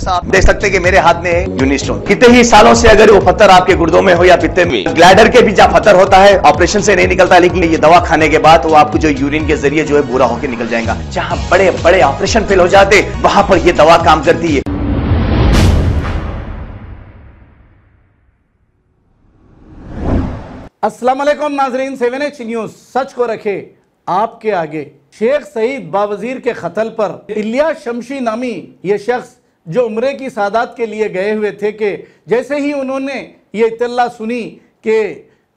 आप देख सकते हैं कि मेरे हाथ में है यूनिस्टोन। कितने ही सालों से अगर वो पत्थर आपके गुर्दों में हो या पित्ते में, ग्लैडर के भी जहाँ पत्थर होता है ऑपरेशन से नहीं निकलता, लेकिन ये दवा खाने के बाद वो आपको जो यूरिन के जरिए जो है पूरा होकर निकल जाएगा। जहाँ बड़े बड़े ऑपरेशन फेल हो जाते वहां पर ये दवा काम करती है। अस्सलाम वालेकुम नाजरीन, 7H न्यूज सच को रखे आपके आगे। शेख सईद बावजीर के कत्ल पर इलियास शमशी नामी ये शख्स जो उम्रे की सादात के लिए गए हुए थे कि जैसे ही उन्होंने ये इत्तला सुनी कि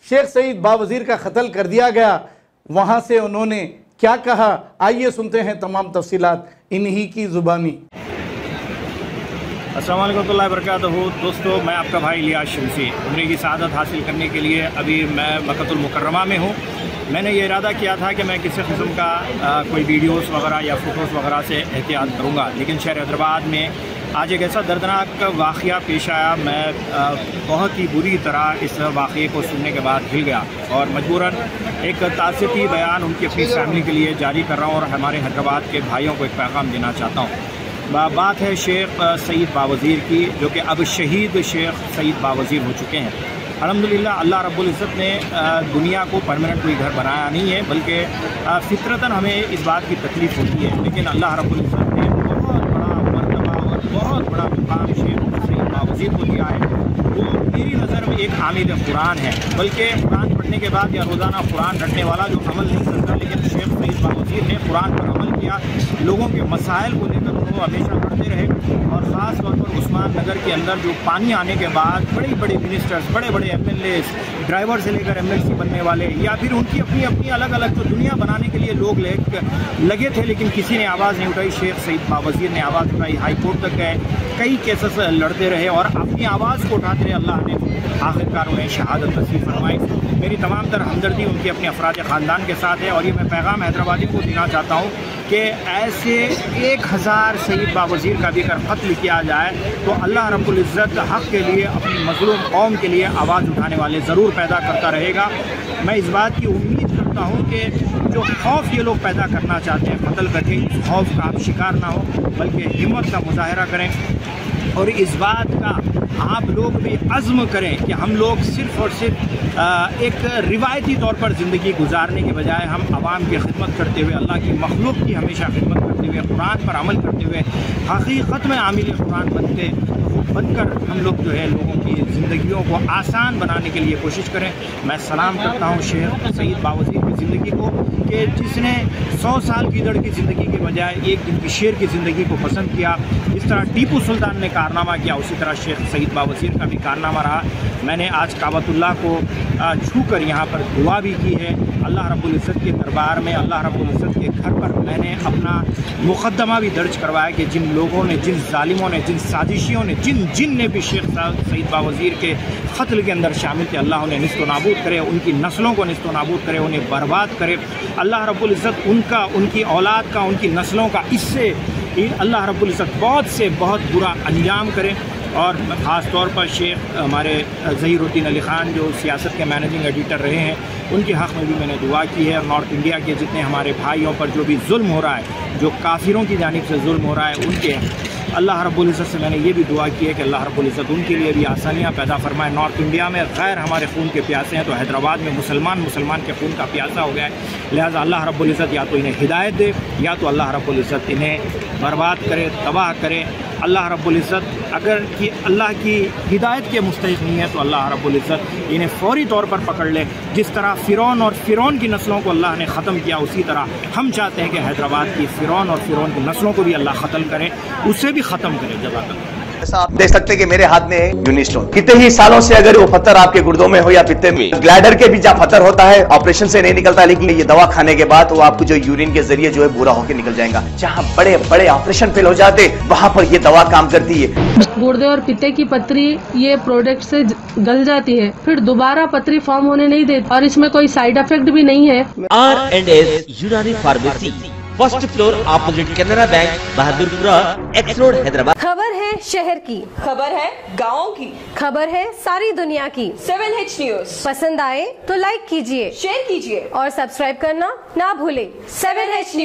शेख सईद बावजीर का कत्ल कर दिया गया, वहाँ से उन्होंने क्या कहा, आइए सुनते हैं तमाम तफसीलात इन्हीं की ज़ुबानी। अस्सलाम वालेकुम रहमतुल्लाहि व बरकातहू। दोस्तों, मैं आपका भाई इलियास शमशी उम्रे की सआदत हासिल करने के लिए अभी मैं मक्कतुल मुकर्रमा में हूँ। मैंने ये इरादा किया था कि मैं किसी किस्म का कोई वीडियोस वगैरह या फ़ोटोज़ वगैरह से एहतियात करूँगा, लेकिन शहर हैदराबाद में आज एक ऐसा दर्दनाक वाक़या पेश आया। मैं बहुत ही बुरी तरह इस वाक़े को सुनने के बाद हिल गया और मजबूरन एक तासीफी बयान उनकी अपनी फैमिली के लिए जारी कर रहा हूँ और हमारे हैदराबाद के भाइयों को एक पैगाम देना चाहता हूँ। बात है शेख सईद बावजीर की, जो कि अब शहीद शेख सईद बावजीर हो चुके हैं। अल्हम्दुलिल्लाह अल्लाह रब्बुल इज़्ज़त ने दुनिया को परमानेंट कोई घर बनाया नहीं है, बल्कि फितरतन हमें इस बात की तकलीफ़ होती है, लेकिन अल्लाह रब्बुल इज़्ज़त ने बहुत बड़ा मर्तबा और बहुत बड़ा मुकाम शेख सईद बावजीर को दिया है। वो मेरी नज़र में एक हामिद कुरान है, बल्कि कुरान पढ़ने के बाद या रोज़ाना कुरान रटने वाला जो अमल नहीं करता, लेकिन शेख सईद बावजीर ने कुरान पर अमल किया। लोगों के मसाइल को लेकर वो हमेशा लड़ते रहे और ख़ास तौर पर उस्मान नगर के अंदर जो पानी आने के बाद बड़े बड़े मिनिस्टर्स, बड़े बड़े MLA, ड्राइवर से लेकर MLC बनने वाले या फिर उनकी अपनी अपनी अलग अलग जो दुनिया बनाने के लिए लोग लगे थे, लेकिन किसी ने आवाज़ नहीं उठाई। शेख सईद बावजीर ने आवाज़ उठाई, हाई कोर्ट तक गए, कई केसेस लड़ते रहे और अपनी आवाज़ को उठाते रहे। अल्लाह ने आखिरकार उन्हें शहादत नसीब फरमाई। मेरी तमाम तर हमदर्दी उनके अपने अफराद ख़ानदान के साथ है और ये मैं पैगाम हैदराबादी को देना चाहता हूँ कि ऐसे 1000 सईद बावजीर का भी अगर कत्ल किया जाए तो अल्लाह रब्बुल इज़्ज़त हक़ के लिए, अपनी मज़लूम कौम के लिए आवाज़ उठाने वाले ज़रूर पैदा करता रहेगा। मैं इस बात की उम्मीद करता हूँ कि जो खौफ ये लोग पैदा करना चाहते हैं कत्ल करके, इस खौफ का आप शिकार ना हो, बल्कि हिम्मत का मुजाहरा करें और इस बात का आप लोग भी अज़्म करें कि हम लोग सिर्फ़ और सिर्फ एक रिवायती तौर पर ज़िंदगी गुजारने के बजाय हम आवाम की खिदमत करते हुए, अल्लाह की मखलूक की हमेशा खिदमत करते हुए, कुरान पर अमल करते हुए हकीकत में आमिल कुरान बनकर हम लोग जो है लोगों की ज़िंदगियों को आसान बनाने के लिए कोशिश करें। मैं सलाम करता हूँ शेख सईद बावजीर की ज़िंदगी को कि जिसने 100 साल की दड़ की ज़िंदगी के बजाय एक दिन की शेर की ज़िंदगी को पसंद किया। इस तरह टीपू सुल्तान ने कारनामा किया, उसी तरह शेख सईद बावजीर का भी कारनामा रहा। मैंने आज काबतुल्लाह को छू कर यहाँ पर दुआ भी की है। अल्लाह रब्बुल इज़्ज़त के दरबार में, अल्लाह रब्बुल इज़्ज़त के घर पर मैंने अपना मुक़द्दमा भी दर्ज करवाया कि जिन लोगों ने, जिन जालिमों ने, जिन साजिशियों ने, जिन ने भी शेख सईद बावजीर के कत्ल के अंदर शामिल थे, अल्लाह उन्हें निस्तो नाबूद करे, उनकी नस्लों को निस्तो नाबूद करे, उन्हें बर्बाद करे। अल्लाह रब्बुल इज़्ज़त उनका, उनकी औलाद का, उनकी नस्लों का इससे अल्लाह रब्बुल इज़्ज़त बहुत से बहुत बुरा अंजाम करे। और ख़ास तौर पर शेख हमारे ज़हीरुद्दीन अली ख़ान जो सियासत के मैनेजिंग एडिटर रहे हैं, उनके हक़ में भी मैंने दुआ की है। नॉर्थ इंडिया के जितने हमारे भाइयों पर जो भी जुल्म हो रहा है, जो काफिरों की जानिब से जुल्म हो रहा है, उनके अल्लाह रब्बुल इज़्ज़त से मैंने ये भी दुआ की है कि अल्लाह रब्बुल इज़्ज़त उनके लिए भी आसानियाँ पैदा फरमाए। नॉर्थ इंडिया में गैर हमारे खून के प्यासे हैं, तो हैदराबाद में मुसलमान के खून का प्यासा हो गया है। लिहाजा अल्लाह रब्बुल इज़्ज़त या तो इन्हें हिदायत दे या तो अल्लाह रब्बुल इज़्ज़त इन्हें बर्बाद करे, तबाह करे। अल्लाह रब्बुल इज़्ज़त अगर कि अल्लाह की हिदायत के मुस्तहिक़ नहीं है तो अल्लाह रब्बुल इज़्ज़त इन्हें फ़ौरी तौर पर पकड़ ले। जिस तरह फ़िरौन और फ़िरौन की नस्लों को अल्लाह ने ख़त्म किया, उसी तरह हम चाहते हैं कि हैदराबाद की फ़िरौन और फ़िरौन की नस्लों को भी अल्लाह ख़त्म करे, उससे भी ख़त्म करे। जज़ाकल्लाह। आप देख सकते हैं कि मेरे हाथ में है यूनिस्टोन। कितने ही सालों से अगर वो पत्थर आपके गुर्दों में हो या पित्ते में, ग्लैडर के भी जहाँ पत्थर होता है ऑपरेशन से नहीं निकलता, लेकिन ये दवा खाने के बाद वो आपको जो यूरिन के जरिए जो है पूरा होकर निकल जाएगा। जहाँ बड़े बड़े ऑपरेशन फेल हो जाते वहां पर ये दवा काम करती है। गुर्दे और पित्ते की पथरी ये प्रोडक्ट से गल जाती है, फिर दोबारा पथरी फॉर्म होने नहीं देती और इसमें कोई साइड इफेक्ट भी नहीं है। R&S यूनानी pharmacy, first floor opposite Canara bank, Bahadurpura, x road, Hyderabad. खबर है शहर की, खबर है गाँव की, खबर है सारी दुनिया की। 7H न्यूज पसंद आए तो लाइक कीजिए, शेयर कीजिए और सब्सक्राइब करना ना भूले। 7H news.